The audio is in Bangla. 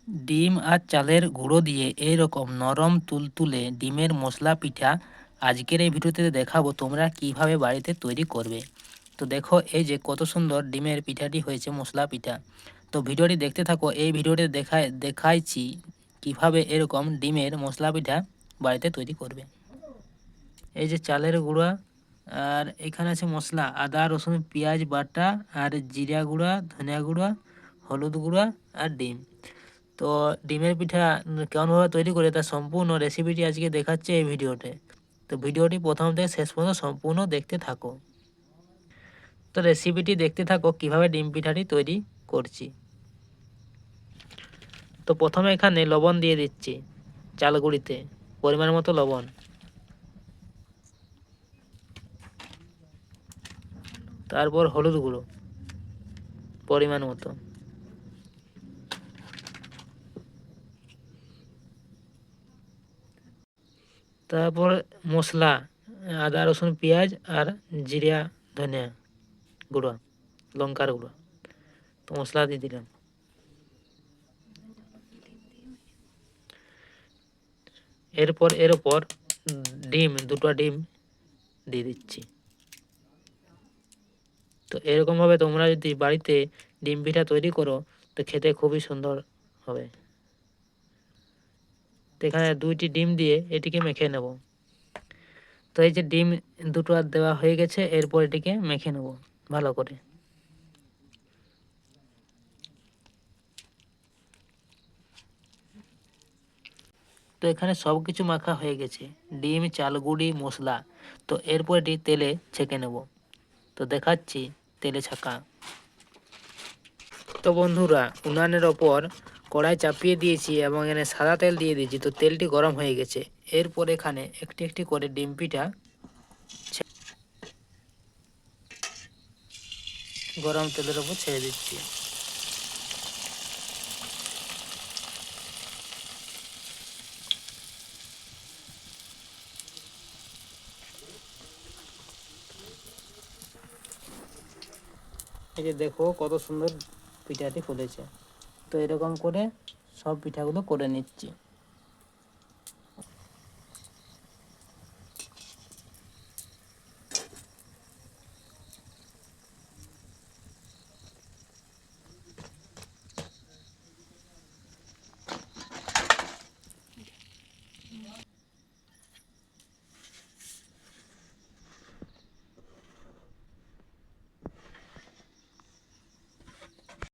ডিম আর চালের গুঁড়ো দিয়ে এইরকম নরম তুলতুলে ডিমের মশলা পিঠা আজকের এই ভিডিওতে দেখাবো তোমরা কিভাবে বাড়িতে তৈরি করবে। তো দেখো এই যে কত সুন্দর ডিমের পিঠাটি হয়েছে, মশলা পিঠা। তো ভিডিওটি দেখতে থাকো, এই ভিডিওটি দেখাইছি কিভাবে এরকম ডিমের মশলা পিঠা বাড়িতে তৈরি করবে। এই যে চালের গুঁড়া, আর এখানে আছে মশলা আদা রসুন পেঁয়াজ বাটা আর জিরা গুঁড়া, ধনিয়া গুঁড়া, হলুদ গুঁড়া আর ডিম। তো ডিমের পিঠা কেমনভাবে তৈরি করে তার সম্পূর্ণ রেসিপিটি আজকে দেখাচ্ছে এই ভিডিওতে। তো ভিডিওটি প্রথম থেকে শেষ পর্যন্ত সম্পূর্ণ দেখতে থাকো। তো রেসিপিটি দেখতে থাকো কিভাবে ডিম পিঠাটি তৈরি করছি। তো প্রথমে এখানে লবণ দিয়ে দিচ্ছি চালগুড়িতে, পরিমাণ মতো লবণ। তারপর হলুদ গুঁড়ো পরিমাণ মতো। তারপর মশলা আদা রসুন পেঁয়াজ আর জিরা ধনিয়া গুঁড়ো, লঙ্কার গুঁড়ো। তো মশলা দিয়ে দিলাম। এরপর এর উপর দুটো ডিম দিয়ে দিচ্ছি। তো এরকমভাবে তোমরা যদি বাড়িতে ডিম পিঠা তৈরি করো তো খেতে খুবই সুন্দর হবে। তো এখানে 2টি ডিম দিয়ে এটিকে মেখে নেব। তো এই যে ডিম দুটো আর দেওয়া হয়ে গেছে, এরপর এটিকে মেখে নেব ভালো করে। তো এখানে সব কিছু মাখা হয়ে গেছে, ডিম চালগুড়ি মশলা। তো এরপর এটি তেলে ছেঁকে নেব। তো দেখাচ্ছি তেলে ছাকা। তো বন্ধুরা উনানের ওপর কড়াই চাপিয়ে দিয়েছি এবং এখানে সাদা তেল দিয়ে দিয়েছি। তো তেলটি গরম হয়ে গেছে, এরপর এখানে একটি একটি করে ডিম পিঠা গরম তেলের ওপর ছেড়ে দিচ্ছি। এই যে দেখো কত সুন্দর পিঠাটি ফুলেছে। তো এরকম করে সব পিঠাগুলো করে নিচ্ছি।